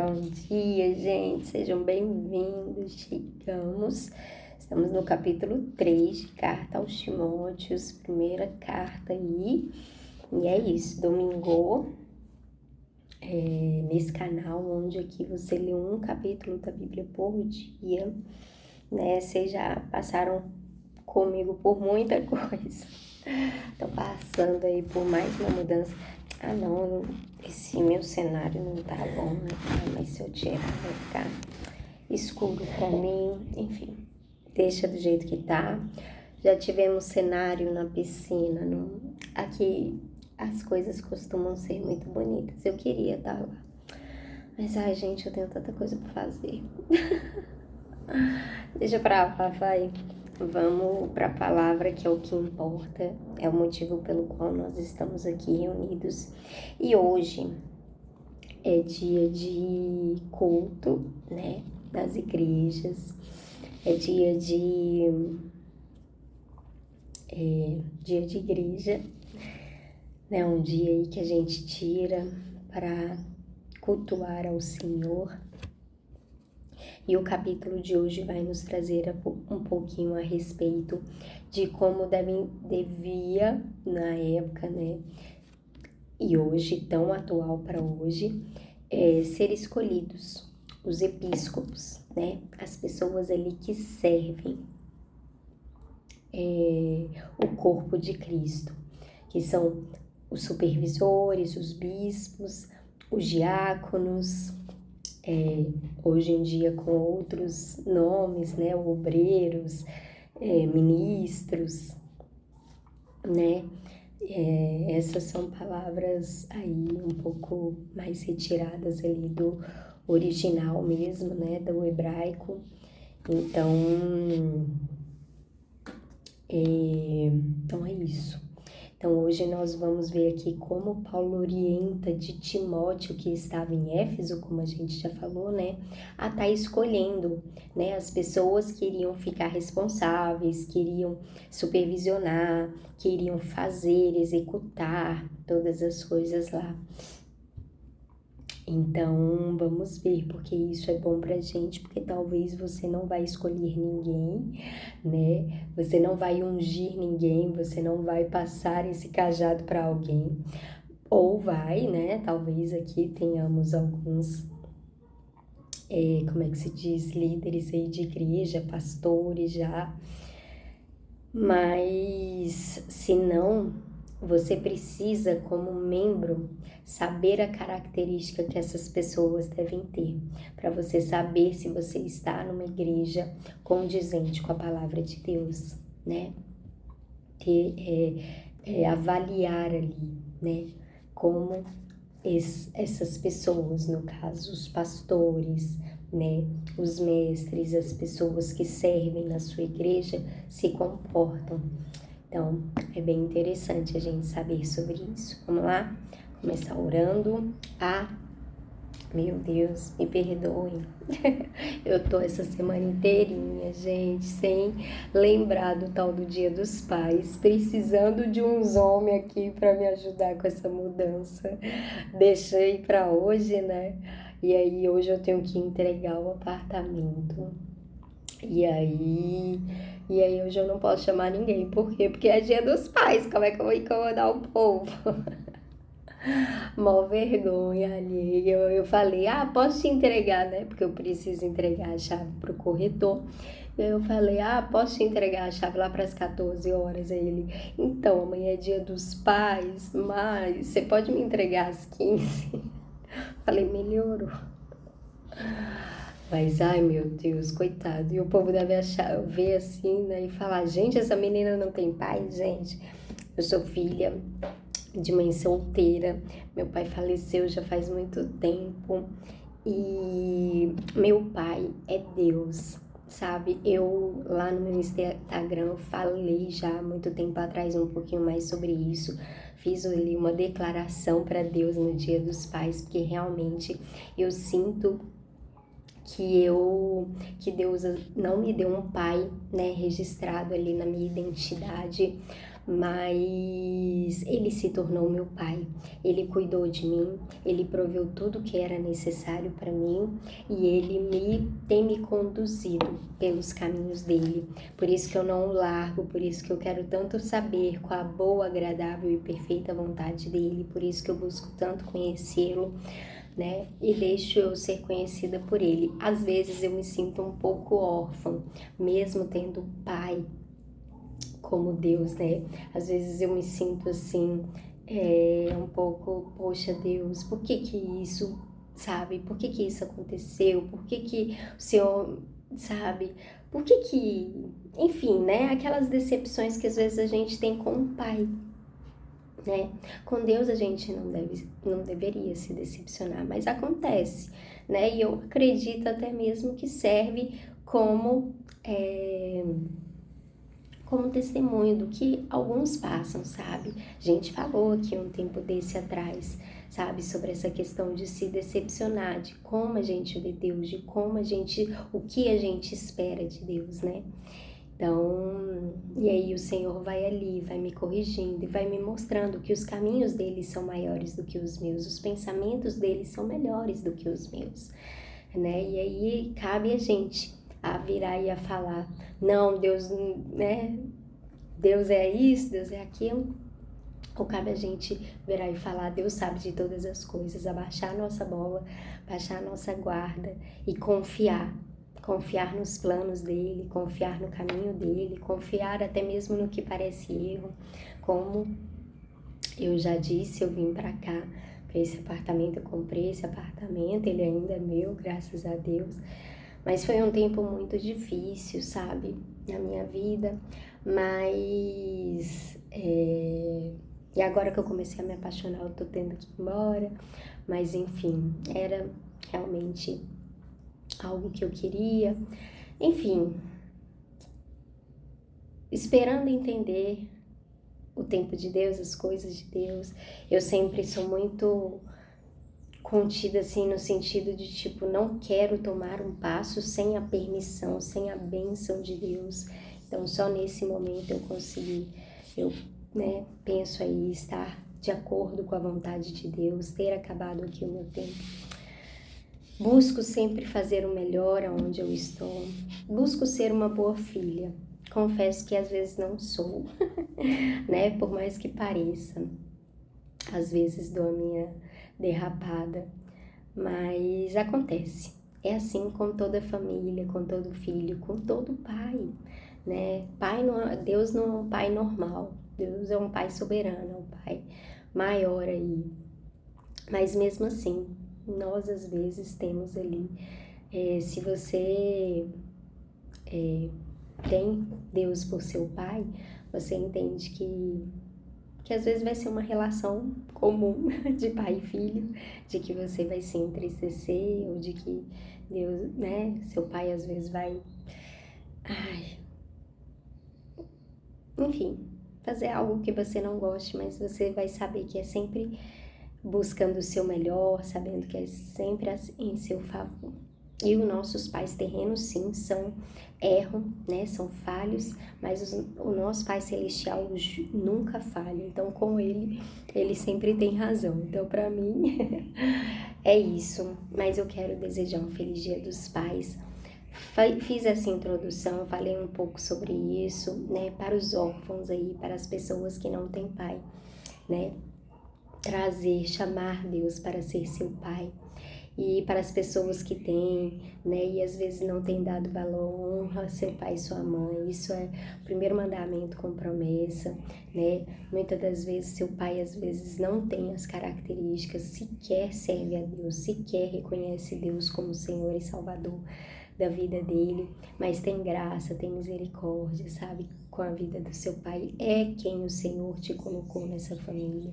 Bom dia, gente, sejam bem-vindos. Estamos no capítulo 3 de Carta aos Timóteos, primeira carta aí. E é isso, domingo, nesse canal, onde aqui você lê um capítulo da Bíblia por dia, né? Vocês já passaram comigo por muita coisa. Tô passando aí por mais uma mudança. Esse meu cenário não tá bom, né? Mas se eu tirar vai ficar escuro pra mim. Enfim, deixa do jeito que tá. Já tivemos cenário na piscina. Aqui as coisas costumam ser muito bonitas. Eu queria estar lá. Mas, ai, gente, eu tenho tanta coisa pra fazer. Deixa pra lá, vai. Vamos para a palavra, que é o que importa, é o motivo pelo qual nós estamos aqui reunidos. E hoje é dia de culto, né, das igrejas, é dia de igreja, né, um dia aí que a gente tira para cultuar ao Senhor. E o capítulo de hoje vai nos trazer um pouquinho a respeito de como devia, na época, né, e hoje, tão atual para hoje, ser escolhidos os episcopos, né, as pessoas ali que servem o corpo de Cristo, que são os supervisores, os bispos, os diáconos, hoje em dia com outros nomes, né, obreiros, ministros, né, essas são palavras aí um pouco mais retiradas ali do original mesmo, né, do hebraico. Então é isso. Então, hoje nós vamos ver aqui como Paulo orienta de Timóteo, que estava em Éfeso, como a gente já falou, né, a estar escolhendo, né, as pessoas que iriam ficar responsáveis, que iriam supervisionar, que iriam fazer, executar todas as coisas lá. Então, vamos ver, porque isso é bom pra gente, porque talvez você não vai escolher ninguém, né? Você não vai ungir ninguém, você não vai passar esse cajado para alguém. Ou vai, né? Talvez aqui tenhamos alguns, líderes aí de igreja, pastores já. Mas, se não, você precisa, como membro, saber a característica que essas pessoas devem ter, para você saber se você está numa igreja condizente com a palavra de Deus, né? Avaliar ali, né? Como essas pessoas, no caso, os pastores, né? Os mestres, as pessoas que servem na sua igreja se comportam. Então, é bem interessante a gente saber sobre isso. Vamos lá? Começar orando. Meu Deus, me perdoem. Eu tô essa semana inteirinha, gente, sem lembrar do tal do Dia dos Pais, precisando de uns homens aqui para me ajudar com essa mudança. Deixei para hoje, né? E aí hoje eu tenho que entregar o apartamento. E aí hoje eu não posso chamar ninguém. Por quê? Porque é Dia dos Pais. Como é que eu vou incomodar o povo? Mó vergonha ali. Eu falei, posso te entregar, né? Porque eu preciso entregar a chave pro corretor. Eu falei, posso te entregar a chave lá para as 14 horas? Aí ele, então, amanhã é Dia dos Pais, mas você pode me entregar às 15? Falei, melhorou. Mas, ai meu Deus, coitado. E o povo deve ver assim, né? E falar, gente, essa menina não tem pai, gente. Eu sou filha de mãe solteira. Meu pai faleceu já faz muito tempo. E meu pai é Deus, sabe? Eu, lá no meu Instagram, falei já há muito tempo atrás um pouquinho mais sobre isso. Fiz ali uma declaração para Deus no Dia dos Pais, porque realmente eu sinto que Deus não me deu um pai, né, registrado ali na minha identidade, mas ele se tornou meu pai. Ele cuidou de mim, ele proveu tudo que era necessário para mim e ele tem me conduzido pelos caminhos dele. Por isso que eu não o largo, por isso que eu quero tanto saber qual a boa, agradável e perfeita vontade dele, por isso que eu busco tanto conhecê-lo, né? E deixo eu ser conhecida por ele. Às vezes eu me sinto um pouco órfã, mesmo tendo um pai como Deus, né? Às vezes eu me sinto assim, um pouco, poxa Deus, por que que isso, sabe? Por que que isso aconteceu? Por que que o Senhor, sabe? Por que que, enfim, né? Aquelas decepções que às vezes a gente tem com o pai, né? Com Deus a gente não deveria se decepcionar, mas acontece, né? E eu acredito até mesmo que serve como testemunho do que alguns passam, sabe? A gente falou aqui um tempo desse atrás, sabe? Sobre essa questão de se decepcionar, de como a gente vê Deus, de o que a gente espera de Deus, né? Então, e aí o Senhor vai ali, vai me corrigindo e vai me mostrando que os caminhos dele são maiores do que os meus, os pensamentos dele são melhores do que os meus, né? E aí cabe a gente a virar e a falar, não, Deus, né? Deus é isso, Deus é aquilo. Ou cabe a gente virar e falar, Deus sabe de todas as coisas, abaixar a nossa bola, baixar a nossa guarda e confiar nos planos dele, confiar no caminho dele, confiar até mesmo no que parece erro. Como eu já disse, eu vim para cá, para esse apartamento, eu comprei esse apartamento, ele ainda é meu, graças a Deus. Mas foi um tempo muito difícil, sabe, na minha vida, mas e agora que eu comecei a me apaixonar, eu tô tendo que ir embora, mas enfim, era realmente algo que eu queria, enfim, esperando entender o tempo de Deus, as coisas de Deus. Eu sempre sou muito contida assim no sentido de tipo, não quero tomar um passo sem a permissão, sem a bênção de Deus. Então só nesse momento eu penso aí estar de acordo com a vontade de Deus, ter acabado aqui o meu tempo. Busco sempre fazer o melhor aonde eu estou. Busco ser uma boa filha. Confesso que às vezes não sou, né? Por mais que pareça. Às vezes dou a minha derrapada, mas acontece. É assim com toda família, com todo filho, com todo pai, né? Deus não é um pai normal. Deus é um pai soberano, é um pai maior aí. Mas mesmo assim, nós às vezes temos ali, se você tem Deus por seu pai, você entende que às vezes vai ser uma relação comum de pai e filho, de que você vai se entristecer, ou de que Deus, né, seu pai às vezes vai, enfim, fazer algo que você não goste, mas você vai saber que é sempre buscando o seu melhor, sabendo que é sempre em seu favor. E os nossos pais terrenos, sim, erram, né? São falhos, mas o nosso Pai Celestial nunca falha. Então, com ele sempre tem razão. Então, para mim, é isso. Mas eu quero desejar um feliz Dia dos Pais. Fiz essa introdução, falei um pouco sobre isso, né? Para os órfãos aí, para as pessoas que não têm pai, né? Chamar Deus para ser seu pai. E para as pessoas que têm, né, e às vezes não têm dado valor, honra seu pai e sua mãe. Isso é o primeiro mandamento com promessa, né? Muitas das vezes seu pai às vezes não tem as características, sequer serve a Deus, sequer reconhece Deus como Senhor e Salvador da vida dele, mas tem graça, tem misericórdia, sabe? Com a vida do seu pai, é quem o Senhor te colocou nessa família.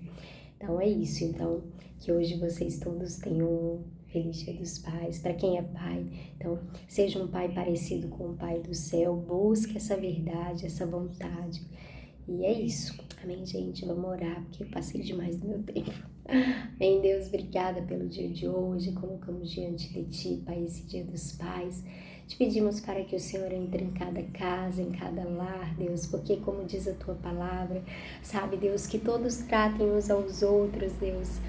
Então é isso, então que hoje vocês todos tenham um feliz Dia dos Pais. Para quem é pai, então seja um pai parecido com o Pai do céu, busque essa verdade, essa vontade. E é isso, amém, gente? Vamos orar, porque eu passei demais do meu tempo. Bem, Deus, obrigada pelo dia de hoje. Colocamos diante de Ti, Pai, esse Dia dos Pais. Te pedimos para que o Senhor entre em cada casa, em cada lar, Deus, porque como diz a Tua palavra, sabe, Deus, que todos tratem uns aos outros, Deus,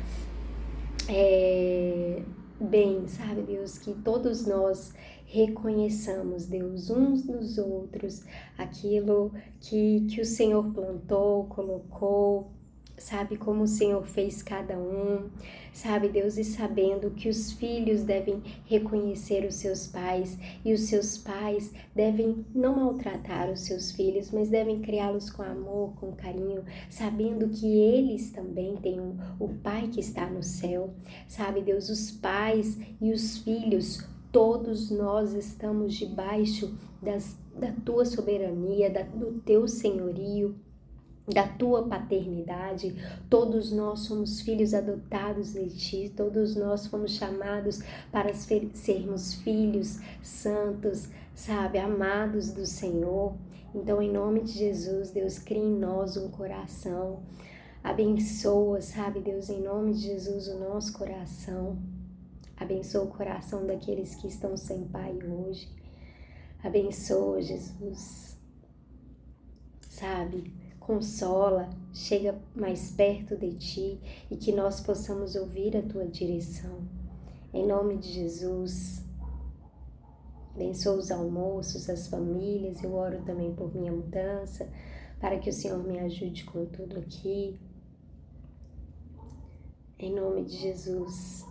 bem, sabe, Deus, que todos nós reconheçamos, Deus, uns nos outros, aquilo que o Senhor plantou, colocou, sabe, como o Senhor fez cada um, sabe, Deus, e sabendo que os filhos devem reconhecer os seus pais e os seus pais devem não maltratar os seus filhos, mas devem criá-los com amor, com carinho, sabendo que eles também têm o Pai que está no céu, sabe, Deus, os pais e os filhos, todos nós estamos debaixo da Tua soberania, do Teu senhorio, da Tua paternidade. Todos nós somos filhos adotados de Ti, todos nós fomos chamados para sermos filhos santos, sabe, amados do Senhor. Então, em nome de Jesus, Deus, cria em nós um coração, abençoa, sabe, Deus, em nome de Jesus, o nosso coração, abençoa o coração daqueles que estão sem pai hoje, abençoa, Jesus, sabe, consola, chega mais perto de Ti e que nós possamos ouvir a Tua direção. Em nome de Jesus, abençoa os almoços, as famílias. Eu oro também por minha mudança, para que o Senhor me ajude com tudo aqui. Em nome de Jesus,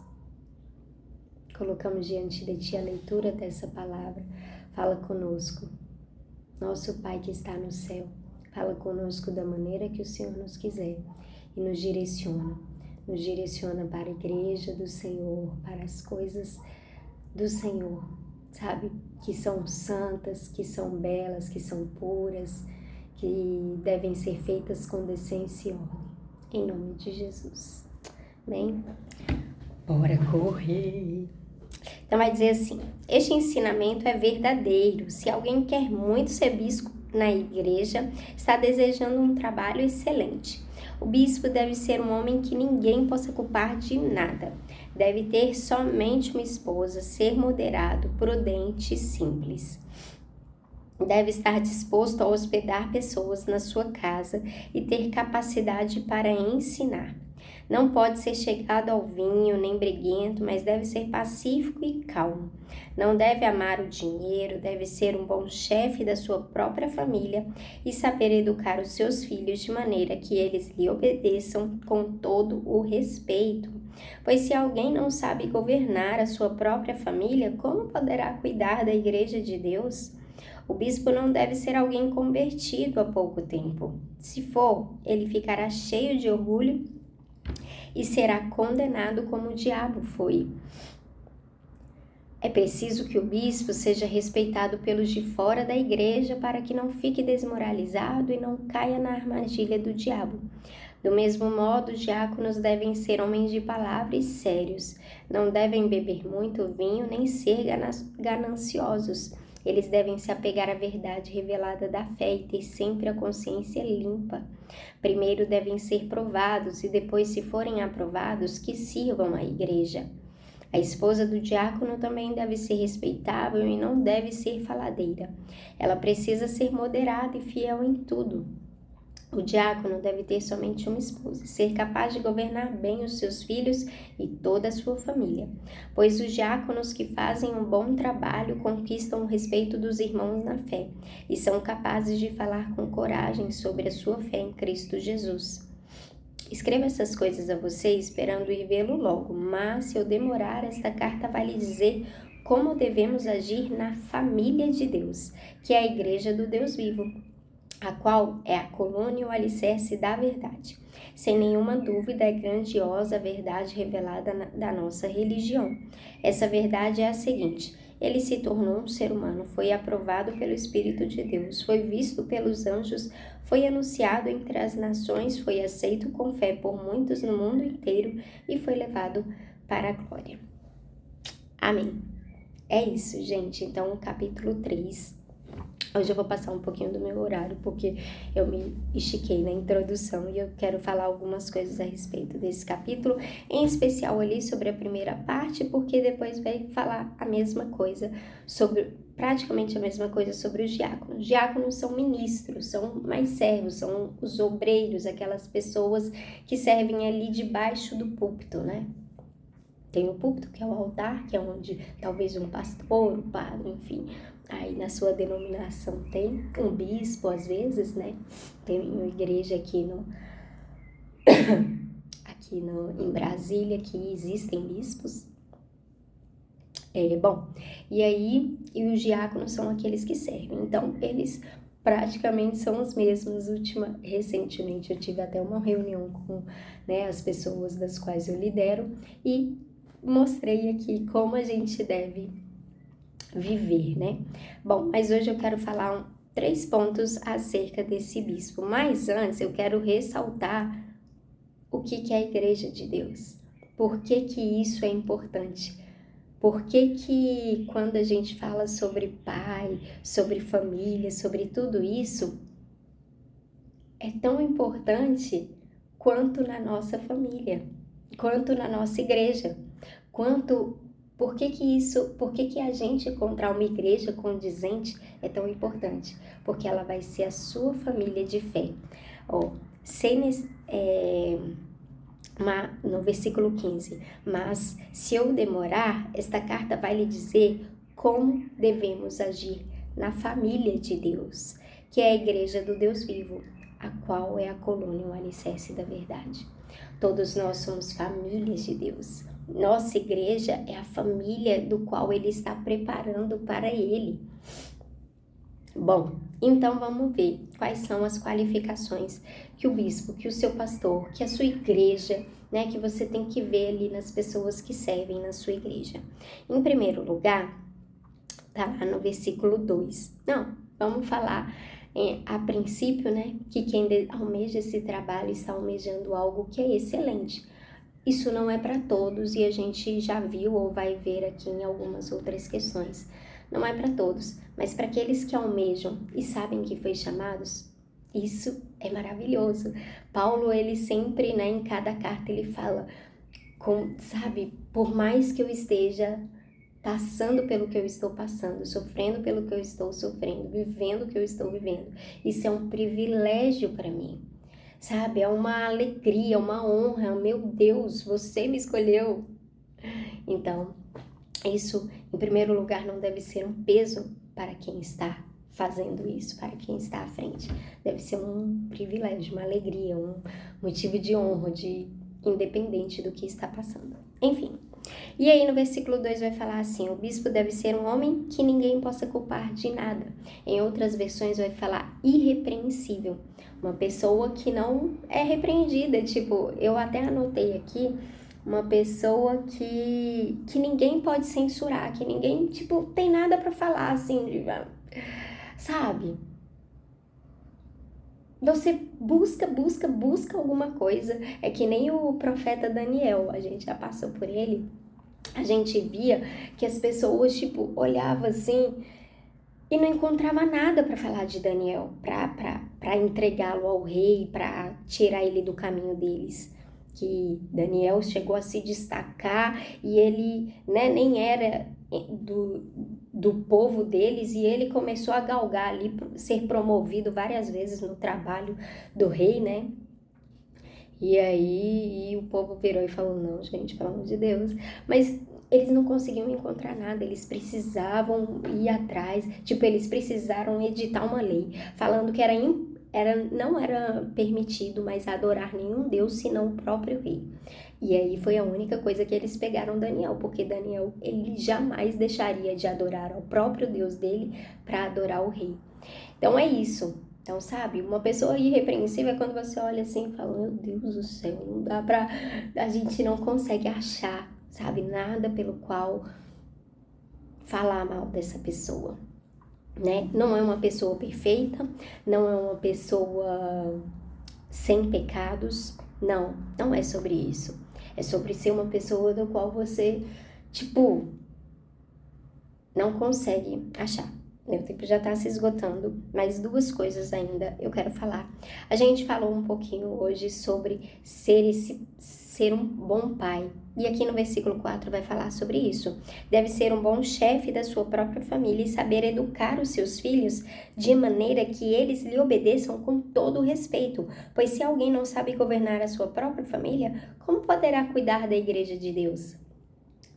colocamos diante de Ti a leitura dessa palavra. Fala conosco, nosso Pai que está no céu. Fala conosco da maneira que o Senhor nos quiser e nos direciona para a igreja do Senhor, para as coisas do Senhor, sabe? Que são santas, que são belas, que são puras, que devem ser feitas com decência e ordem. Em nome de Jesus. Amém? Bora correr! Então vai dizer assim, este ensinamento é verdadeiro. Se alguém quer muito ser bispo na igreja, está desejando um trabalho excelente. O bispo deve ser um homem que ninguém possa culpar de nada. Deve ter somente uma esposa, ser moderado, prudente e simples. Deve estar disposto a hospedar pessoas na sua casa e ter capacidade para ensinar. Não pode ser chegado ao vinho, nem briguento, mas deve ser pacífico e calmo. Não deve amar o dinheiro, deve ser um bom chefe da sua própria família e saber educar os seus filhos de maneira que eles lhe obedeçam com todo o respeito. Pois se alguém não sabe governar a sua própria família, como poderá cuidar da igreja de Deus? O bispo não deve ser alguém convertido há pouco tempo. Se for, ele ficará cheio de orgulho e será condenado como o diabo foi. É preciso que o bispo seja respeitado pelos de fora da igreja para que não fique desmoralizado e não caia na armadilha do diabo. Do mesmo modo, os diáconos devem ser homens de palavra e sérios. Não devem beber muito vinho nem ser gananciosos. Eles devem se apegar à verdade revelada da fé e ter sempre a consciência limpa. Primeiro devem ser provados e depois, se forem aprovados, que sirvam a igreja. A esposa do diácono também deve ser respeitável e não deve ser faladeira. Ela precisa ser moderada e fiel em tudo. O diácono deve ter somente uma esposa, ser capaz de governar bem os seus filhos e toda a sua família, pois os diáconos que fazem um bom trabalho conquistam o respeito dos irmãos na fé e são capazes de falar com coragem sobre a sua fé em Cristo Jesus. Escreva essas coisas a você esperando ir vê-lo logo, mas se eu demorar, esta carta vai lhe dizer como devemos agir na família de Deus, que é a igreja do Deus vivo, a qual é a coluna e o alicerce da verdade. Sem nenhuma dúvida, é grandiosa a verdade revelada da nossa religião. Essa verdade é a seguinte: ele se tornou um ser humano, foi aprovado pelo Espírito de Deus, foi visto pelos anjos, foi anunciado entre as nações, foi aceito com fé por muitos no mundo inteiro e foi levado para a glória. Amém. É isso, gente. Então, o capítulo 3 Hoje eu vou passar um pouquinho do meu horário, porque eu me estiquei na introdução e eu quero falar algumas coisas a respeito desse capítulo, em especial ali sobre a primeira parte, porque depois vai falar a mesma coisa sobre, praticamente a mesma coisa sobre os diáconos. Diáconos são ministros, são mais servos, são os obreiros, aquelas pessoas que servem ali debaixo do púlpito, né? Tem o púlpito, que é o altar, que é onde talvez um pastor, um padre, enfim, aí na sua denominação tem um bispo, às vezes, né? Tem uma igreja em Brasília que existem bispos. E os diáconos são aqueles que servem. Então, eles praticamente são os mesmos. Recentemente, eu tive até uma reunião com, né, as pessoas das quais eu lidero e mostrei aqui como a gente deve viver, né? Bom, mas hoje eu quero falar 3 pontos acerca desse bispo. Mas antes eu quero ressaltar o que é a Igreja de Deus. Por que isso é importante? Por que quando a gente fala sobre pai, sobre família, sobre tudo isso, é tão importante quanto na nossa família, quanto na nossa igreja, por que a gente encontrar uma igreja condizente é tão importante? Porque ela vai ser a sua família de fé. No versículo 15, mas se eu demorar, esta carta vai lhe dizer como devemos agir na família de Deus, que é a igreja do Deus vivo, a qual é a coluna e o alicerce da verdade. Todos nós somos famílias de Deus. Nossa igreja é a família do qual Ele está preparando para Ele. Bom, então vamos ver quais são as qualificações que o bispo, que o seu pastor, que a sua igreja, né, que você tem que ver ali nas pessoas que servem na sua igreja. Em primeiro lugar, tá lá no versículo 2. Não, vamos falar a princípio, né, que quem almeja esse trabalho está almejando algo que é excelente. Isso não é para todos e a gente já viu ou vai ver aqui em algumas outras questões. Não é para todos, mas para aqueles que almejam e sabem que foi chamados, isso é maravilhoso. Paulo, ele sempre, né, em cada carta, ele fala, por mais que eu esteja passando pelo que eu estou passando, sofrendo pelo que eu estou sofrendo, vivendo o que eu estou vivendo, isso é um privilégio para mim. Sabe, é uma alegria, uma honra. Meu Deus, você me escolheu. Então, isso, em primeiro lugar, não deve ser um peso para quem está fazendo isso, para quem está à frente. Deve ser um privilégio, uma alegria, um motivo de honra, independente do que está passando. Enfim. E aí no versículo 2 vai falar assim, o bispo deve ser um homem que ninguém possa culpar de nada. Em outras versões vai falar irrepreensível. Uma pessoa que não é repreendida, tipo, eu até anotei aqui, uma pessoa que ninguém pode censurar, que ninguém, tipo, tem nada pra falar, assim, sabe? Você busca alguma coisa, é que nem o profeta Daniel, a gente já passou por ele, a gente via que as pessoas, tipo, olhavam assim e não encontrava nada para falar de Daniel, para entregá-lo ao rei, para tirar ele do caminho deles. Que Daniel chegou a se destacar e ele, né, nem era do povo deles e ele começou a galgar ali, ser promovido várias vezes no trabalho do rei, né? E aí o povo virou e falou, não, gente, pelo amor de Deus. Mas eles não conseguiam encontrar nada, eles precisavam ir atrás, tipo, eles precisaram editar uma lei, falando que não era permitido mais adorar nenhum Deus, senão o próprio rei. E aí foi a única coisa que eles pegaram Daniel, porque Daniel, ele jamais deixaria de adorar ao próprio Deus dele para adorar o rei. Então é isso. Então, sabe, uma pessoa irrepreensível é quando você olha assim e fala, meu Deus do céu, não dá pra... A gente não consegue achar, sabe, nada pelo qual falar mal dessa pessoa, né? Não é uma pessoa perfeita, não é uma pessoa sem pecados, não é sobre isso. É sobre ser uma pessoa do qual você, tipo, não consegue achar, meu tempo já está se esgotando, mas 2 coisas ainda eu quero falar. A gente falou um pouquinho hoje sobre ser um bom pai. E aqui no versículo 4 vai falar sobre isso. Deve ser um bom chefe da sua própria família e saber educar os seus filhos de maneira que eles lhe obedeçam com todo o respeito. Pois se alguém não sabe governar a sua própria família, como poderá cuidar da igreja de Deus?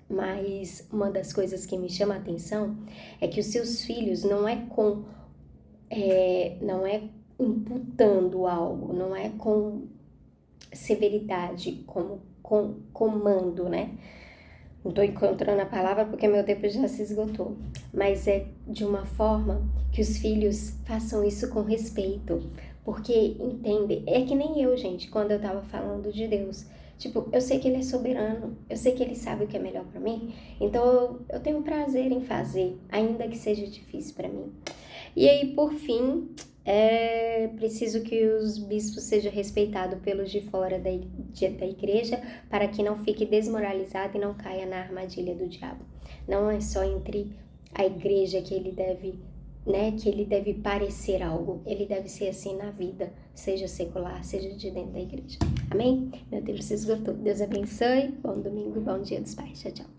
Mas uma das coisas que me chama a atenção é que os seus filhos não é imputando algo, não é com severidade, como com comando, né? Não estou encontrando a palavra porque meu tempo já se esgotou. Mas é de uma forma que os filhos façam isso com respeito. Porque, entende? É que nem eu, gente, quando eu tava falando de Deus. Tipo, eu sei que Ele é soberano. Eu sei que Ele sabe o que é melhor pra mim. Então, eu tenho prazer em fazer, ainda que seja difícil pra mim. E aí, por fim, é preciso que os bispos sejam respeitados pelos de fora da igreja para que não fique desmoralizado e não caia na armadilha do diabo. Não é só entre a igreja que ele deve, que ele deve parecer algo. Ele deve ser assim na vida, seja secular, seja de dentro da igreja. Amém? Meu tempo se esgotou. Deus abençoe. Bom domingo, bom dia dos pais. Tchau, tchau.